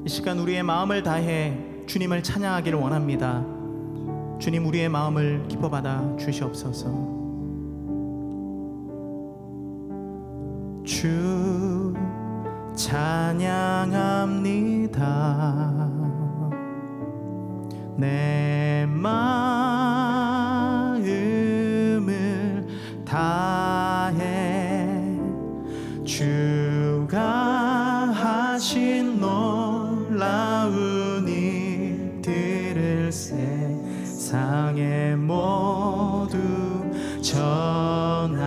이 시간 우리의 마음을 다해 주님을 찬양하기를 원합니다. 주님, 우리의 마음을 기뻐 받아 주시옵소서. 주 찬양합니다. 내 마음을 다해 주가 하신 놀라운 일들을 세상에 모두 전하리라.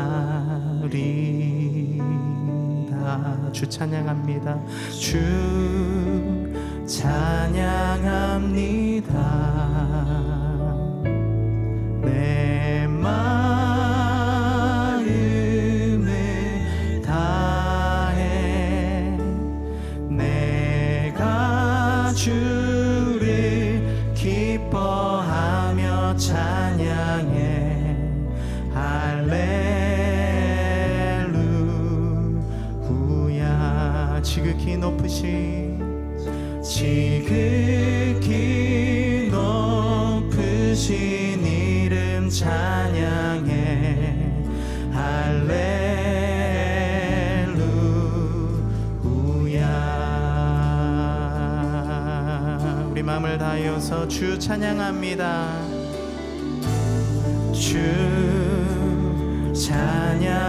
주 찬양합니다. 주 찬양합니다. 내 마음을 다해 내가 주를 기뻐하며 찬양해. 할렐루야. 지극히 높으신 이름 찬양해. 할렐루야. 우리 마음을 다하여서 주 찬양합니다. 주 찬양합니다.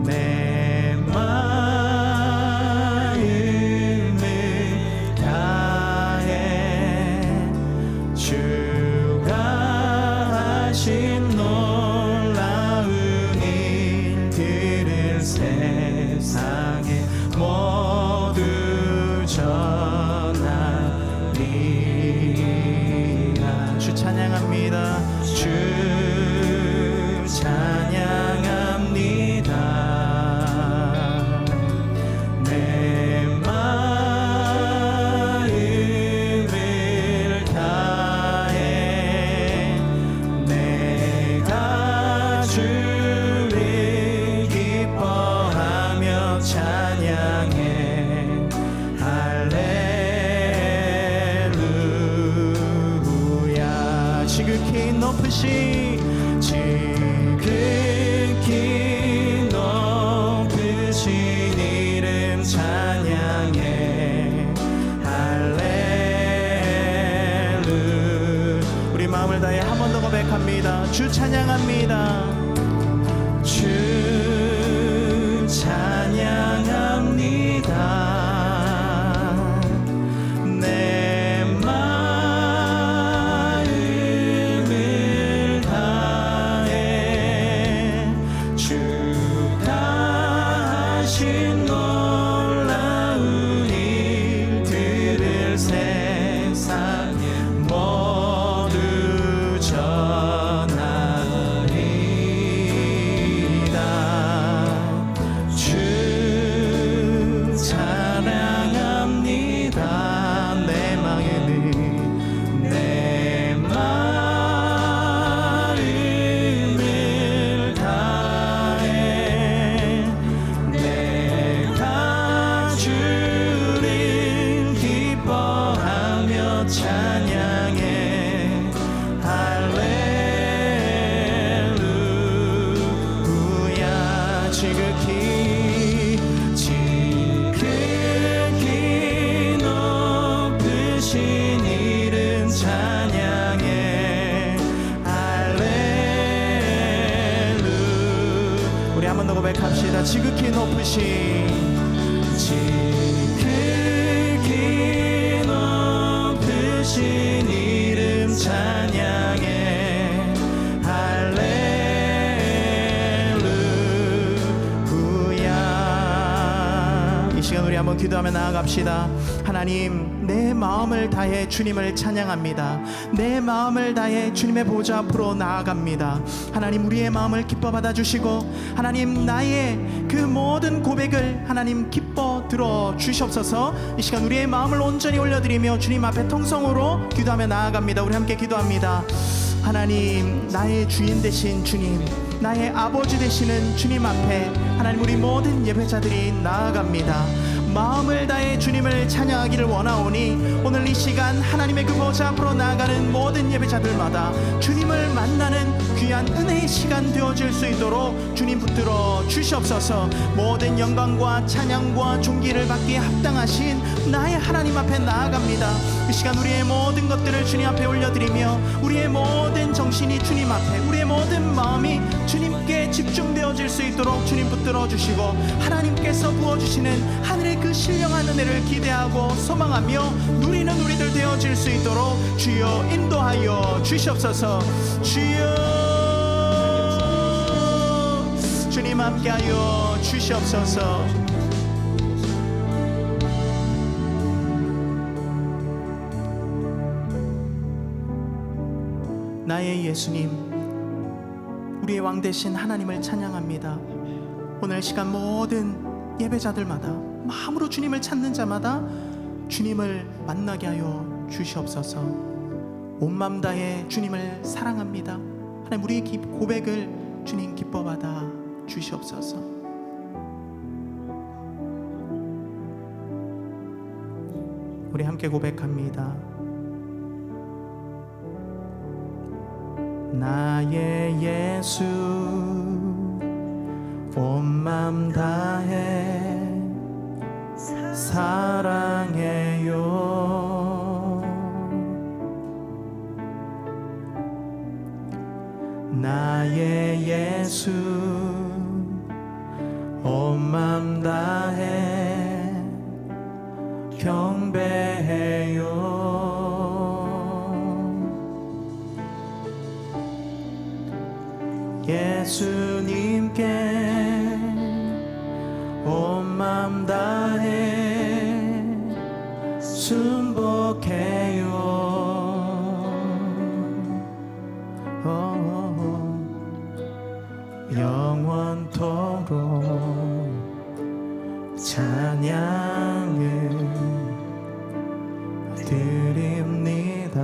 내 마음을 다해 주가 하신 놀라운 일들을 세상에 모두 전하리라. 주 찬양합니다. 주 찬양합니다. 내 마음을 다해 내가 주를 기뻐하며 찬양해. 할렐루야. 지극히 높으신 이름 찬양해. 할렐루. 우리 마음을 다해 한 번 더 고백합니다. 주 찬양합니다. 주 찬양합니다. 내 마음을 다해 주가 하신 놀라운 일들을 세상에 모두 전하리라. 주 찬양합니다. 내 마음을 다해 내가 주를 기뻐하며 찬양해. 할렐루야. 지극히 높으신 이름 찬양해. 할렐루. 우리 한 번 더 고백합시다. 지극히 높으신 이름 찬양해. 할렐루야. 이 시간 우리 한번 기도하며 나아갑시다. 하나님, 내 마음을 다해 주님을 찬양합니다. 내 마음을 다해 주님의 보좌 앞으로 나아갑니다. 하나님, 우리의 마음을 기뻐 받아주시고 하나님, 나의 그 모든 고백을 하나님 기뻐 들어주시옵소서. 이 시간 우리의 마음을 온전히 올려드리며 주님 앞에 통성으로 기도하며 나아갑니다. 우리 함께 기도합니다. 하나님, 나의 주인 되신 주님, 나의 아버지 되시는 주님 앞에 하나님 우리 모든 예배자들이 나아갑니다. 마음을 다해 주님을 찬양하기를 원하오니 오늘 이 시간 하나님의 그 보좌 앞으로 나아가는 모든 예배자들마다 주님을 만나는 귀한 은혜의 시간 되어질 수 있도록 주님 붙들어 주시옵소서. 모든 영광과 찬양과 존귀를 받기에 합당하신 나의 하나님 앞에 나아갑니다. 이 시간 우리의 모든 것들을 주님 앞에 올려드리며 우리의 모든 정신이 주님 앞에, 우리의 모든 마음이 주님께 집중되어질 수 있도록 주님 붙들어 주시고 하나님께서 부어주시는 하늘의 그 신령한 은혜를 기대하고 소망하며 누리는 우리들 되어질 수 있도록 주여 인도하여 주시옵소서. 주여 주님 함께하여 주시옵소서. 나의 예수님, 우리의 왕 되신 하나님을 찬양합니다. 오늘 시간 모든 예배자들마다 마음으로 주님을 찾는 자마다 주님을 만나게 하여 주시옵소서. 온 마음 다해 주님을 사랑합니다. 하나님 우리의 고백을 주님 기뻐 받아 주시옵소서. 우리 함께 고백합니다. 나의 예수 온 맘 다해 사랑해요. 나의 예수 온 맘 다해 경배해요. 예수님께 온 맘 다해 순복해요. 영원토록 찬양을 드립니다.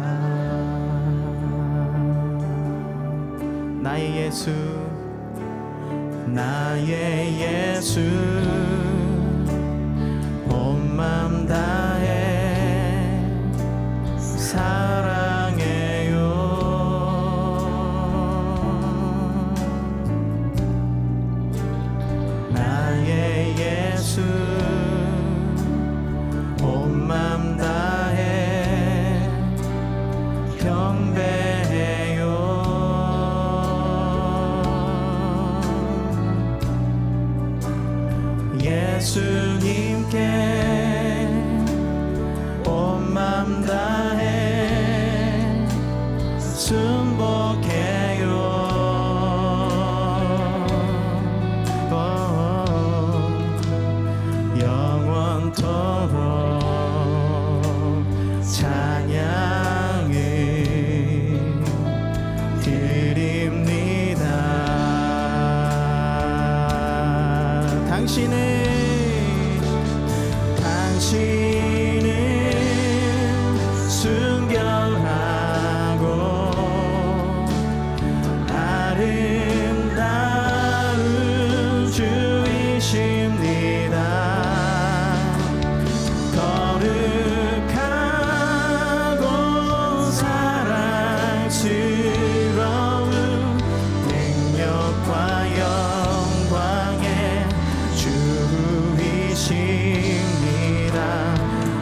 나의 예수, 나의 예수 온 맘 다해 사랑해요. 나의 예수 온 맘 다해 경배해요. 예수님께 온 맘 다해 순복해요. 영원토록 찬양을 드립니다. 당신은 순결하고 아름다운 주이십니다. 거룩하고 사랑스러운 능력과 영광의 주이십니다.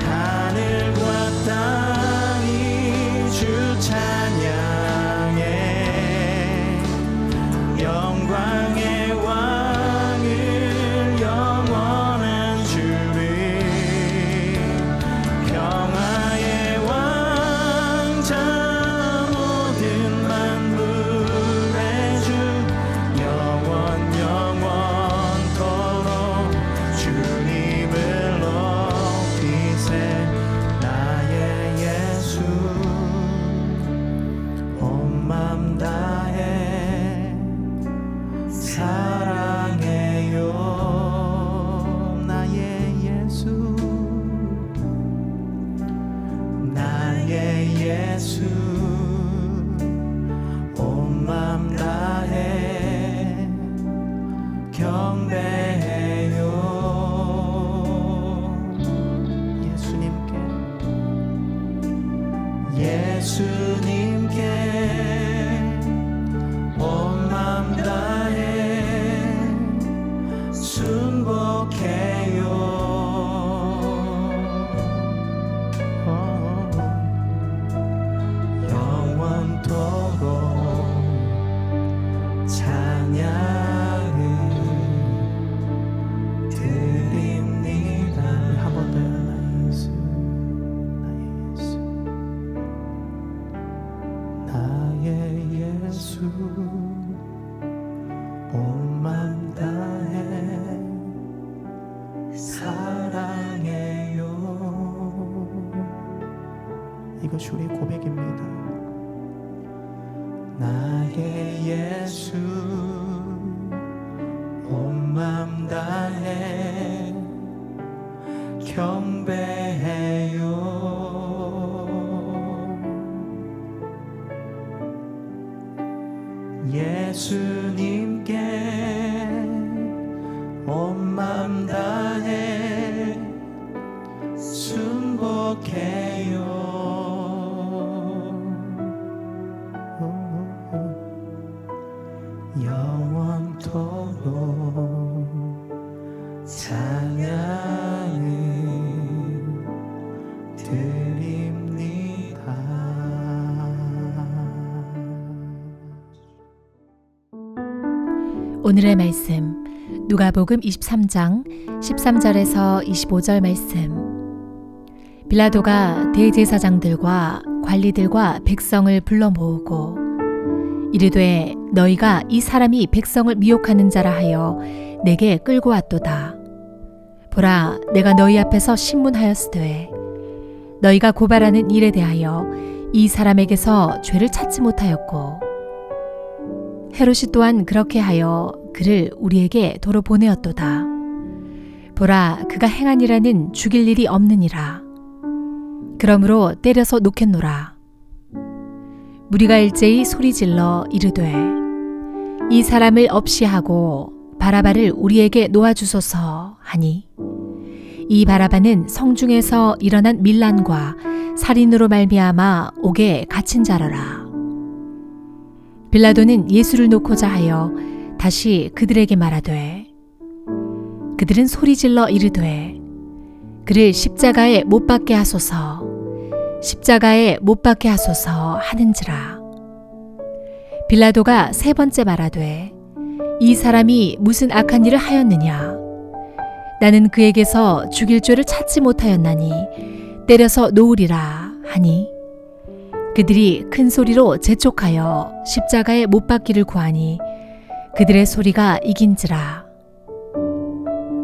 하늘과 땅이 주 찬양해 영광의 왕을 영원한 주를 평화의 왕자 모든 만물의 주 영원토록 주님을 높이세. 나의 예수 온 맘 다해 사랑해요. 나의 예수, 나의 예수 온 맘 다해 예수님께 온 맘 다해 순복해요. 영원토록 찬양을 드립니다. 한 번 더요. 나의 예수 온 맘 다해 사랑해요. 이것이 우리의 고백입니다. 나의 예수 온 맘 다해 경배해요. 예수님께 온 맘 다해 순복해요. 영원토록 찬양을 드립니다. 오늘의 말씀 누가복음 23장 13절에서 25절 말씀. 빌라도가 대제사장들과 관리들과 백성을 불러 모으고 이르되 너희가 이 사람이 백성을 미혹하는 자라 하여 내게 끌고 왔도다. 보라, 내가 너희 앞에서 신문하였으되 너희가 고발하는 일에 대하여 이 사람에게서 죄를 찾지 못하였고 헤롯이 또한 그렇게 하여 그를 우리에게 도로 보내었도다. 보라, 그가 행한 일에는 죽일 일이 없느니라. 그러므로 때려서 놓겠노라. 무리가 일제히 소리질러 이르되 이 사람을 없이 하고 바라바를 우리에게 놓아주소서 하니 이 바라바는 성중에서 일어난 밀란과 살인으로 말미암아 옥에 갇힌 자라라. 빌라도는 예수를 놓고자 하여 다시 그들에게 말하되 그들은 소리질러 이르되 그를 십자가에 못 박게 하소서, 십자가에 못 박게 하소서 하는지라. 빌라도가 세 번째 말하되 이 사람이 무슨 악한 일을 하였느냐? 나는 그에게서 죽일 죄를 찾지 못하였나니 때려서 놓으리라 하니 그들이 큰 소리로 재촉하여 십자가에 못 박기를 구하니 그들의 소리가 이긴지라.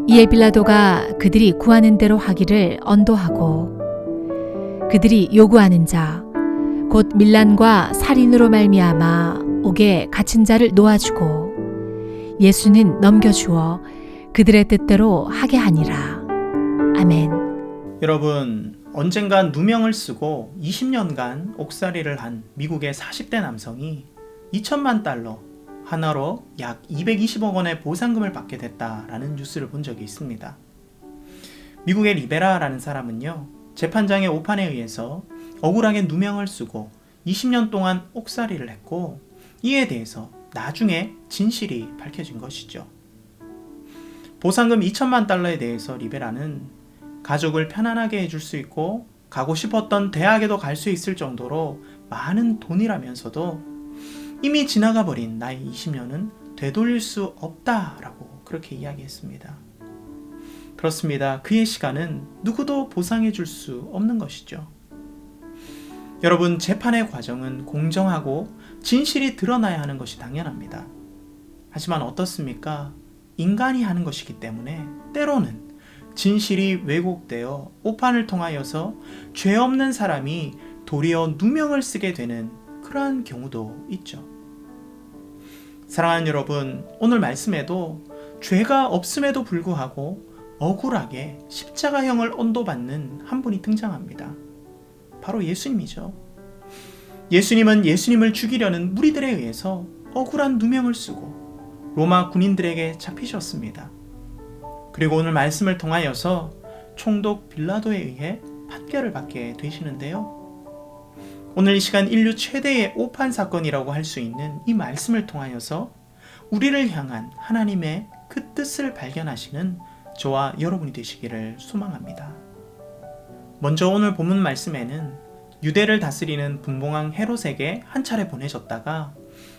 이에 빌라도가 그들이 구하는 대로 하기를 언도하고 그들이 요구하는 자 곧 밀란과 살인으로 말미암아 옥에 갇힌 자를 놓아주고 예수는 넘겨주어 그들의 뜻대로 하게 하니라. 아멘. 여러분, 언젠간 누명을 쓰고 20년간 옥살이를 한 미국의 40대 남성이 2천만 달러, 하나로 약 220억 원의 보상금을 받게 됐다라는 뉴스를 본 적이 있습니다. 미국의 리베라라는 사람은요, 재판장의 오판에 의해서 억울하게 누명을 쓰고 20년 동안 옥살이를 했고 이에 대해서 나중에 진실이 밝혀진 것이죠. 보상금 2천만 달러에 대해서 리베라는 가족을 편안하게 해줄 수 있고 가고 싶었던 대학에도 갈 수 있을 정도로 많은 돈이라면서도 이미 지나가 버린 나의 20년은 되돌릴 수 없다라고 그렇게 이야기했습니다. 그렇습니다. 그의 시간은 누구도 보상해 줄 수 없는 것이죠. 여러분, 재판의 과정은 공정하고 진실이 드러나야 하는 것이 당연합니다. 하지만 어떻습니까? 인간이 하는 것이기 때문에 때로는 진실이 왜곡되어 오판을 통하여서 죄 없는 사람이 도리어 누명을 쓰게 되는 그러한 경우도 있죠. 사랑하는 여러분, 오늘 말씀에도 죄가 없음에도 불구하고 억울하게 십자가형을 언도받는 한 분이 등장합니다. 바로 예수님이죠. 예수님은 예수님을 죽이려는 무리들에 의해서 억울한 누명을 쓰고 로마 군인들에게 잡히셨습니다. 그리고 오늘 말씀을 통하여서 총독 빌라도에 의해 판결을 받게 되시는데요. 오늘 이 시간 인류 최대의 오판 사건이라고 할 수 있는 이 말씀을 통하여서 우리를 향한 하나님의 그 뜻을 발견하시는 저와 여러분이 되시기를 소망합니다. 먼저 오늘 본문 말씀에는 유대를 다스리는 분봉왕 헤롯에게 한 차례 보내졌다가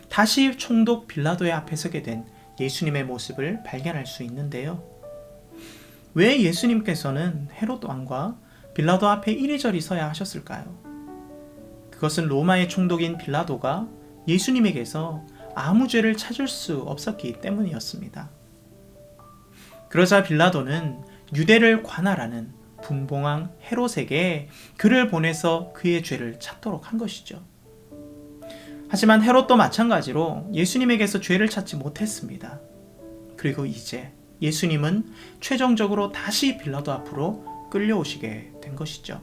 다시 총독 빌라도의 앞에 서게 된 예수님의 모습을 발견할 수 있는데요. 왜 예수님께서는 헤롯 왕과 빌라도 앞에 이리저리 서야 하셨을까요? 그것은 로마의 총독인 빌라도가 예수님에게서 아무 죄를 찾을 수 없었기 때문이었습니다. 그러자 빌라도는 유대를 관할하는 분봉왕 헤롯에게 글을 보내서 그의 죄를 찾도록 한 것이죠. 하지만 헤롯도 마찬가지로 예수님에게서 죄를 찾지 못했습니다. 그리고 이제 예수님은 최종적으로 다시 빌라도 앞으로 끌려오시게 된 것이죠.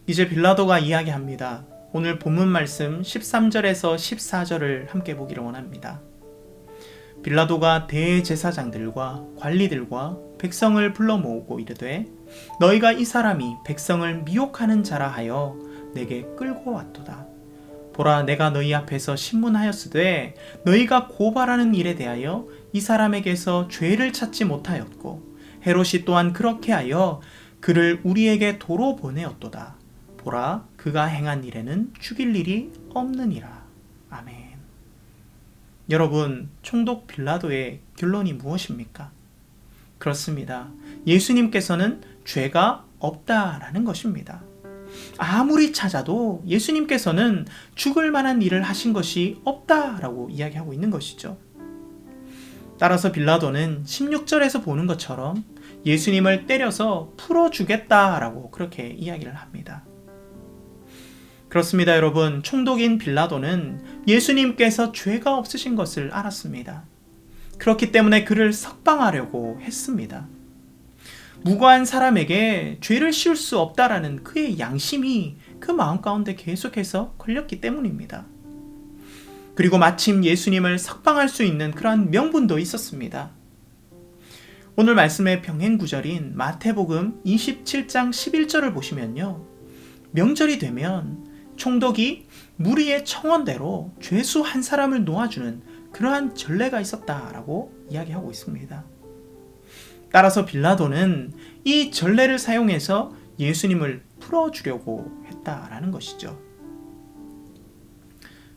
이제 빌라도가 이야기합니다. 오늘 본문 말씀 13절에서 14절을 함께 보기를 원합니다. 빌라도가 대제사장들과 관리들과 백성을 불러 모으고 이르되 너희가 이 사람이 백성을 미혹하는 자라 하여 내게 끌고 왔도다. 보라, 내가 너희 앞에서 신문하였으되 너희가 고발하는 일에 대하여 이 사람에게서 죄를 찾지 못하였고 헤롯이 또한 그렇게 하여 그를 우리에게 도로 보내었도다. 보라, 그가 행한 일에는 죽일 일이 없느니라. 아멘. 여러분, 총독 빌라도의 결론이 무엇입니까? 그렇습니다. 예수님께서는 죄가 없다라는 것입니다. 아무리 찾아도 예수님께서는 죽을 만한 일을 하신 것이 없다라고 이야기하고 있는 것이죠. 따라서 빌라도는 16절에서 보는 것처럼 예수님을 때려서 풀어주겠다라고 그렇게 이야기를 합니다. 그렇습니다, 여러분. 총독인 빌라도는 예수님께서 죄가 없으신 것을 알았습니다. 그렇기 때문에 그를 석방하려고 했습니다. 무고한 사람에게 죄를 씌울 수 없다라는 그의 양심이 그 마음 가운데 계속해서 걸렸기 때문입니다. 그리고 마침 예수님을 석방할 수 있는 그러한 명분도 있었습니다. 오늘 말씀의 병행 구절인 마태복음 27장 11절을 보시면요, 명절이 되면 총독이 무리의 청원대로 죄수 한 사람을 놓아주는 그러한 전례가 있었다라고 이야기하고 있습니다. 따라서 빌라도는 이 전례를 사용해서 예수님을 풀어주려고 했다라는 것이죠.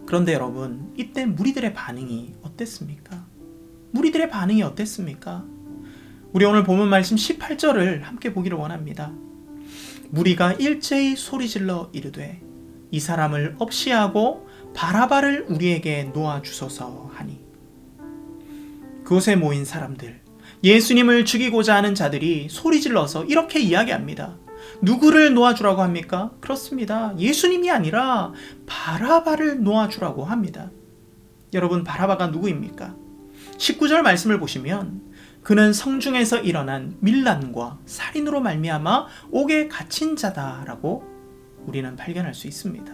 그런데 여러분, 이때 무리들의 반응이 어땠습니까? 우리 오늘 본문 말씀 18절을 함께 보기를 원합니다. 무리가 일제히 소리질러 이르되 이 사람을 없이하고 바라바를 우리에게 놓아주소서 하니, 그곳에 모인 사람들, 예수님을 죽이고자 하는 자들이 소리질러서 이렇게 이야기합니다. 누구를 놓아주라고 합니까? 그렇습니다. 예수님이 아니라 바라바를 놓아주라고 합니다. 여러분, 바라바가 누구입니까? 19절 말씀을 보시면 그는 성중에서 일어난 밀란과 살인으로 말미암아 옥에 갇힌 자다라고 우리는 발견할 수 있습니다.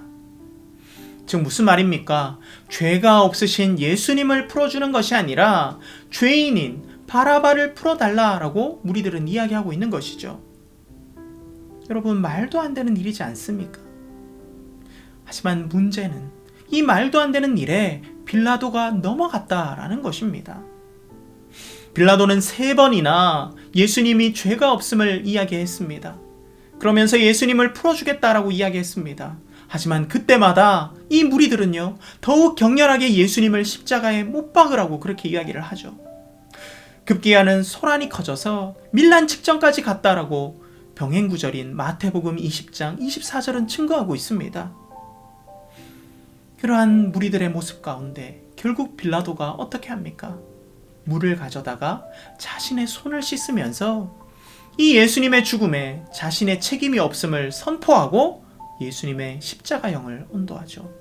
즉 무슨 말입니까? 죄가 없으신 예수님을 풀어주는 것이 아니라 죄인인 바라바를 풀어달라라고 무리들은 이야기하고 있는 것이죠. 여러분, 말도 안 되는 일이지 않습니까? 하지만 문제는 이 말도 안 되는 일에 빌라도가 넘어갔다라는 것입니다. 빌라도는 3번이나 예수님이 죄가 없음을 이야기했습니다. 그러면서 예수님을 풀어주겠다라고 이야기했습니다. 하지만 그때마다 이 무리들은요, 더욱 격렬하게 예수님을 십자가에 못 박으라고 그렇게 이야기를 하죠. 급기야는 소란이 커져서 밀란 직전까지 갔다라고 병행구절인 마태복음 20장 24절은 증거하고 있습니다. 그러한 무리들의 모습 가운데 결국 빌라도가 어떻게 합니까? 물을 가져다가 자신의 손을 씻으면서 이 예수님의 죽음에 자신의 책임이 없음을 선포하고 예수님의 십자가형을 온도하죠.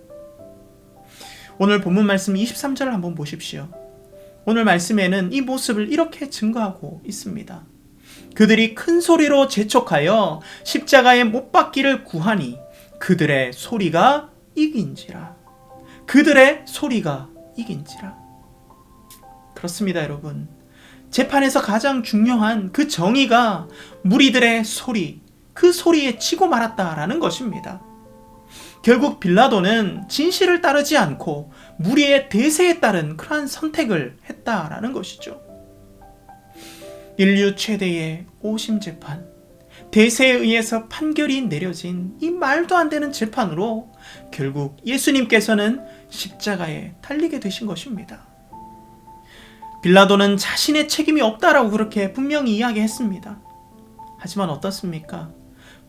오늘 본문 말씀 23절을 한번 보십시오. 오늘 말씀에는 이 모습을 이렇게 증거하고 있습니다. 그들이 큰 소리로 재촉하여 십자가에 못 박기를 구하니 그들의 소리가 이긴지라. 그렇습니다, 여러분. 재판에서 가장 중요한 그 정의가 무리들의 소리, 그 소리에 치고 말았다라는 것입니다. 결국 빌라도는 진실을 따르지 않고 무리의 대세에 따른 그러한 선택을 했다라는 것이죠. 인류 최대의 오심 재판, 대세에 의해서 판결이 내려진 이 말도 안 되는 재판으로 결국 예수님께서는 십자가에 달리게 되신 것입니다. 빌라도는 자신의 책임이 없다라고 그렇게 분명히 이야기했습니다. 하지만 어떻습니까?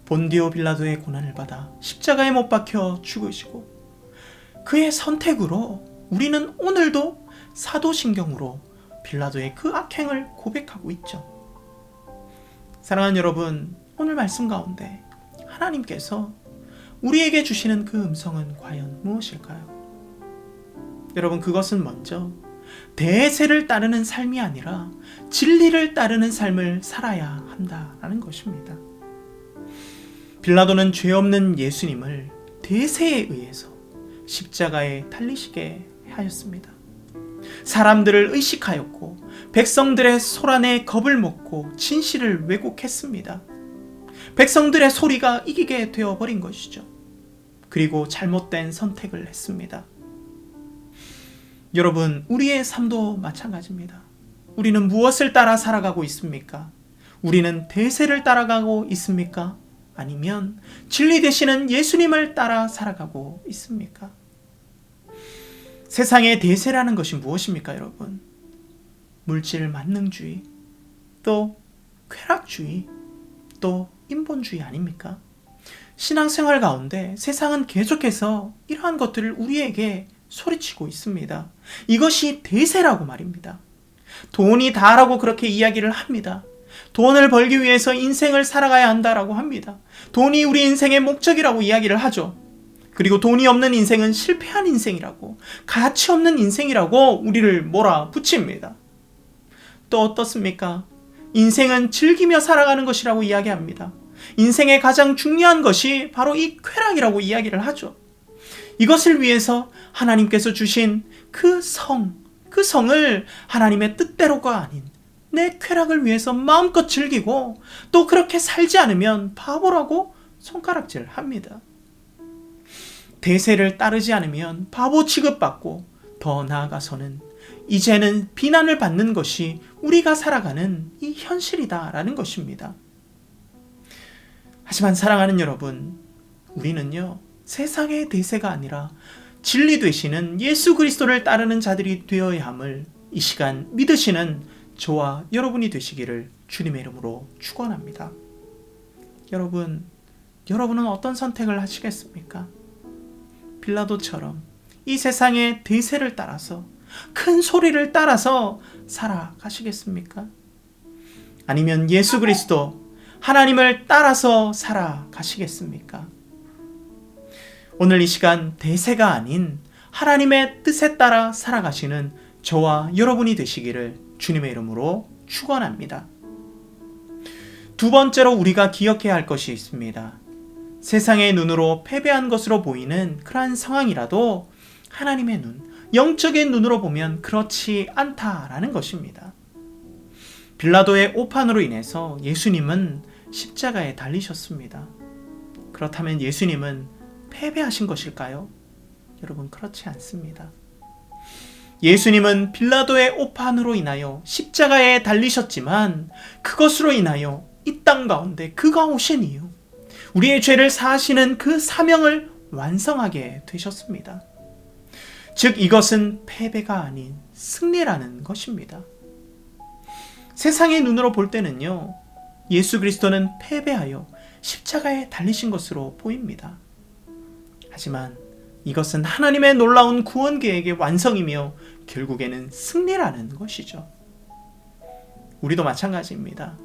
본디오 빌라도의 고난을 받아 십자가에 못 박혀 죽으시고 그의 선택으로 우리는 오늘도 사도신경으로 빌라도의 그 악행을 고백하고 있죠. 사랑하는 여러분, 오늘 말씀 가운데 하나님께서 우리에게 주시는 그 음성은 과연 무엇일까요? 여러분, 그것은 먼저 대세를 따르는 삶이 아니라 진리를 따르는 삶을 살아야 한다라는 것입니다. 빌라도는 죄 없는 예수님을 대세에 의해서 십자가에 달리시게 하였습니다. 사람들을 의식하였고 백성들의 소란에 겁을 먹고 진실을 왜곡했습니다. 백성들의 소리가 이기게 되어버린 것이죠. 그리고 잘못된 선택을 했습니다. 여러분, 우리의 삶도 마찬가지입니다. 우리는 무엇을 따라 살아가고 있습니까? 우리는 대세를 따라가고 있습니까? 아니면 진리 되시는 예수님을 따라 살아가고 있습니까? 세상의 대세라는 것이 무엇입니까, 여러분? 물질 만능주의, 또 쾌락주의, 또 인본주의 아닙니까? 신앙생활 가운데 세상은 계속해서 이러한 것들을 우리에게 소리치고 있습니다. 이것이 대세라고 말입니다. 돈이 다라고 그렇게 이야기를 합니다. 돈을 벌기 위해서 인생을 살아가야 한다라고 합니다. 돈이 우리 인생의 목적이라고 이야기를 하죠. 그리고 돈이 없는 인생은 실패한 인생이라고, 가치 없는 인생이라고 우리를 몰아붙입니다. 또 어떻습니까? 인생은 즐기며 살아가는 것이라고 이야기합니다. 인생의 가장 중요한 것이 바로 이 쾌락이라고 이야기를 하죠. 이것을 위해서 하나님께서 주신 그 성을 하나님의 뜻대로가 아닌 내 쾌락을 위해서 마음껏 즐기고 또 그렇게 살지 않으면 바보라고 손가락질 합니다. 대세를 따르지 않으면 바보 취급받고 더 나아가서는 이제는 비난을 받는 것이 우리가 살아가는 이 현실이다라는 것입니다. 하지만 사랑하는 여러분, 우리는요, 세상의 대세가 아니라 진리 되시는 예수 그리스도를 따르는 자들이 되어야 함을 이 시간 믿으시는 저와 여러분이 되시기를 주님의 이름으로 축원합니다. 여러분은 어떤 선택을 하시겠습니까? 빌라도처럼 이 세상의 대세를 따라서, 큰 소리를 따라서 살아가시겠습니까? 아니면 예수 그리스도 하나님을 따라서 살아가시겠습니까? 오늘 이 시간 대세가 아닌 하나님의 뜻에 따라 살아가시는 저와 여러분이 되시기를 주님의 이름으로 축원합니다. 두 번째로 우리가 기억해야 할 것이 있습니다. 세상의 눈으로 패배한 것으로 보이는 그러한 상황이라도 하나님의 눈, 영적인 눈으로 보면 그렇지 않다라는 것입니다. 빌라도의 오판으로 인해서 예수님은 십자가에 달리셨습니다. 그렇다면 예수님은 패배하신 것일까요? 여러분, 그렇지 않습니다. 예수님은 빌라도의 오판으로 인하여 십자가에 달리셨지만 그것으로 인하여 이 땅 가운데 그가 오신 이유, 우리의 죄를 사하시는 그 사명을 완성하게 되셨습니다. 즉 이것은 패배가 아닌 승리라는 것입니다. 세상의 눈으로 볼 때는요, 예수 그리스도는 패배하여 십자가에 달리신 것으로 보입니다. 하지만 이것은 하나님의 놀라운 구원 계획의 완성이며 결국에는 승리라는 것이죠. 우리도 마찬가지입니다.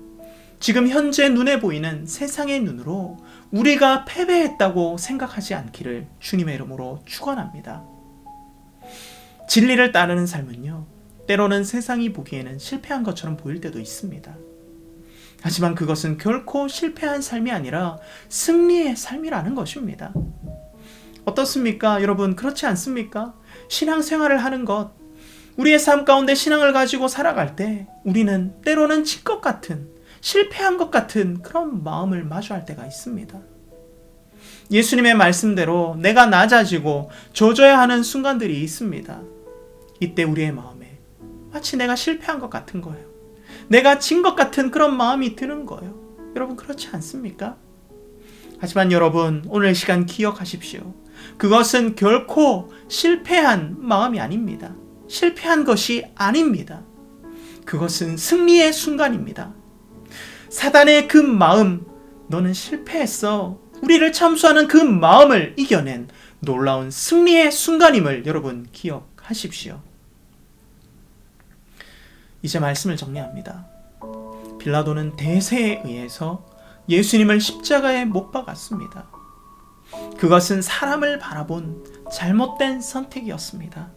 지금 현재 눈에 보이는 세상의 눈으로 우리가 패배했다고 생각하지 않기를 주님의 이름으로 축원합니다. 진리를 따르는 삶은요, 때로는 세상이 보기에는 실패한 것처럼 보일 때도 있습니다. 하지만 그것은 결코 실패한 삶이 아니라 승리의 삶이라는 것입니다. 어떻습니까? 여러분, 그렇지 않습니까? 신앙생활을 하는 것, 우리의 삶 가운데 신앙을 가지고 살아갈 때 우리는 때로는 질 것 같은, 실패한 것 같은 그런 마음을 마주할 때가 있습니다. 예수님의 말씀대로 내가 낮아지고 젖어야 하는 순간들이 있습니다. 이때 우리의 마음에 마치 내가 실패한 것 같은 거예요. 내가 진 것 같은 그런 마음이 드는 거예요. 여러분 그렇지 않습니까? 하지만 여러분 오늘 시간 기억하십시오. 그것은 결코 실패한 마음이 아닙니다. 실패한 것이 아닙니다. 그것은 승리의 순간입니다. 사단의 그 마음, 너는 실패했어. 우리를 참수하는 그 마음을 이겨낸 놀라운 승리의 순간임을 여러분 기억하십시오. 이제 말씀을 정리합니다. 빌라도는 대세에 의해서 예수님을 십자가에 못 박았습니다. 그것은 사람을 바라본 잘못된 선택이었습니다.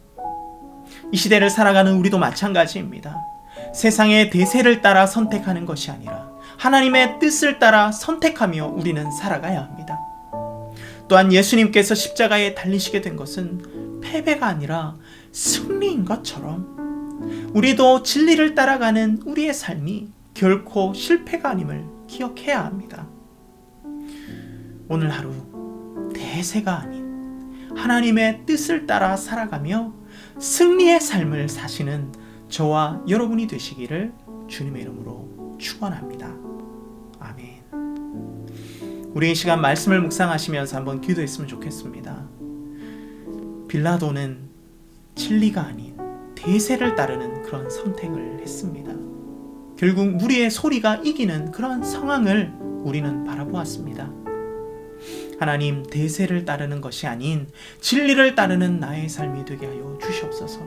이 시대를 살아가는 우리도 마찬가지입니다. 세상의 대세를 따라 선택하는 것이 아니라 하나님의 뜻을 따라 선택하며 우리는 살아가야 합니다. 또한 예수님께서 십자가에 달리시게 된 것은 패배가 아니라 승리인 것처럼 우리도 진리를 따라가는 우리의 삶이 결코 실패가 아님을 기억해야 합니다. 오늘 하루 대세가 아닌 하나님의 뜻을 따라 살아가며 승리의 삶을 사시는 저와 여러분이 되시기를 주님의 이름으로 축원합니다. 아멘. 우리 이 시간 말씀을 묵상하시면서 한번 기도했으면 좋겠습니다. 빌라도는 진리가 아닌 대세를 따르는 그런 선택을 했습니다. 결국 무리의 소리가 이기는 그런 상황을 우리는 바라보았습니다. 하나님, 대세를 따르는 것이 아닌 진리를 따르는 나의 삶이 되게 하여 주시옵소서.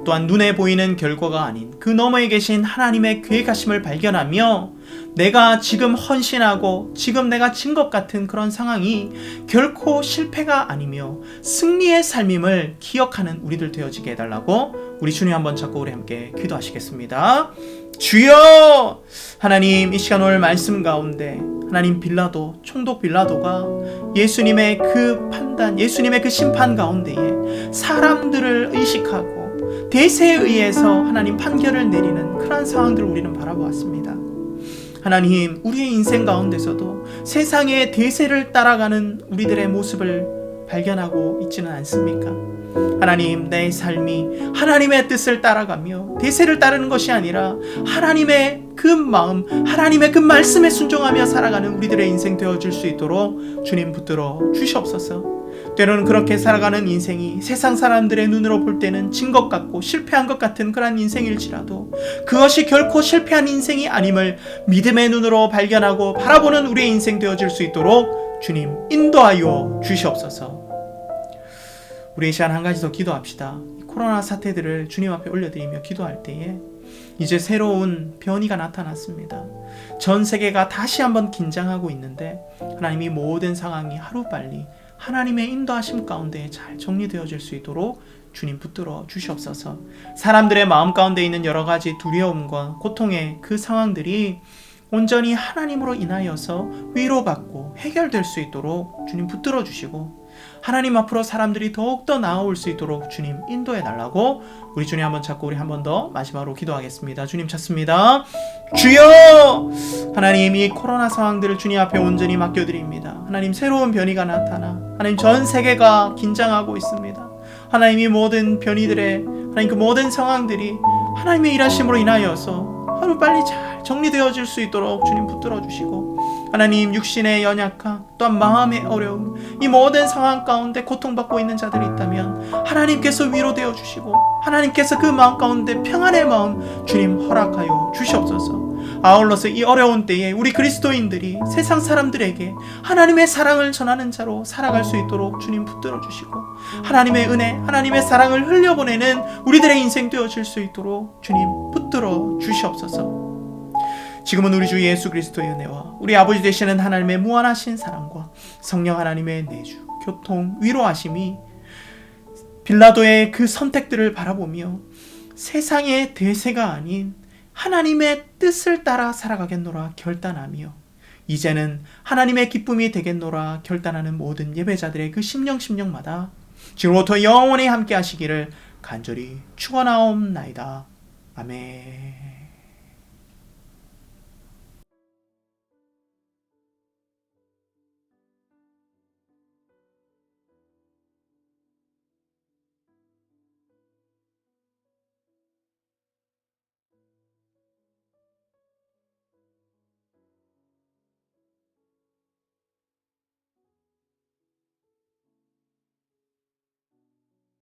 또한 눈에 보이는 결과가 아닌 그 너머에 계신 하나님의 계획하심을 발견하며 내가 지금 헌신하고 지금 내가 진 것 같은 그런 상황이 결코 실패가 아니며 승리의 삶임을 기억하는 우리들 되어지게 해달라고 우리 주님 한번 잡고 우리 함께 기도하시겠습니다. 주여! 하나님, 이 시간 오늘 말씀 가운데 하나님, 빌라도, 총독 빌라도가 예수님의 그 판단, 예수님의 그 심판 가운데에 사람들을 의식하고 대세에 의해서 하나님 판결을 내리는 그러한 상황들을 우리는 바라보았습니다. 하나님, 우리의 인생 가운데서도 세상의 대세를 따라가는 우리들의 모습을 발견하고 있지는 않습니까? 하나님, 내 삶이 하나님의 뜻을 따라가며 대세를 따르는 것이 아니라 하나님의 그 마음, 하나님의 그 말씀에 순종하며 살아가는 우리들의 인생 되어줄 수 있도록 주님 붙들어 주시옵소서. 때로는 그렇게 살아가는 인생이 세상 사람들의 눈으로 볼 때는 진 것 같고 실패한 것 같은 그런 인생일지라도 그것이 결코 실패한 인생이 아님을 믿음의 눈으로 발견하고 바라보는 우리의 인생 되어줄 수 있도록 주님 인도하여 주시옵소서. 우리 이 시간 한 가지 더 기도합시다. 코로나 사태들을 주님 앞에 올려드리며 기도할 때에 이제 새로운 변이가 나타났습니다. 전 세계가 다시 한번 긴장하고 있는데 하나님이 모든 상황이 하루빨리 하나님의 인도하심 가운데 잘 정리되어질 수 있도록 주님 붙들어 주시옵소서. 사람들의 마음 가운데 있는 여러 가지 두려움과 고통의 그 상황들이 온전히 하나님으로 인하여서 위로받고 해결될 수 있도록 주님 붙들어 주시고 하나님 앞으로 사람들이 더욱더 나아올 수 있도록 주님 인도해 달라고 우리 주님 한번 찾고 우리 한 번 더 마지막으로 기도하겠습니다. 주님 찾습니다. 주여! 하나님, 이 코로나 상황들을 주님 앞에 온전히 맡겨드립니다. 하나님, 새로운 변이가 나타나 하나님 전 세계가 긴장하고 있습니다. 하나님, 이 모든 변이들의 하나님 그 모든 상황들이 하나님의 일하심으로 인하여서 하루빨리 잘 정리되어질 수 있도록 주님 붙들어 주시고 하나님, 육신의 연약함 또한 마음의 어려움 이 모든 상황 가운데 고통받고 있는 자들이 있다면 하나님께서 위로되어 주시고 하나님께서 그 마음 가운데 평안의 마음 주님 허락하여 주시옵소서. 아울러서 이 어려운 때에 우리 그리스도인들이 세상 사람들에게 하나님의 사랑을 전하는 자로 살아갈 수 있도록 주님 붙들어 주시고 하나님의 은혜, 하나님의 사랑을 흘려보내는 우리들의 인생 되어질 수 있도록 주님 붙들어 주시옵소서. 지금은 우리 주 예수 그리스도의 은혜와 우리 아버지 되시는 하나님의 무한하신 사랑과 성령 하나님의 내주, 교통, 위로하심이 빌라도의 그 선택들을 바라보며 세상의 대세가 아닌 하나님의 뜻을 따라 살아가겠노라 결단하며 이제는 하나님의 기쁨이 되겠노라 결단하는 모든 예배자들의 그 심령마다 지금부터 영원히 함께 하시기를 간절히 축원하옵나이다. 아멘.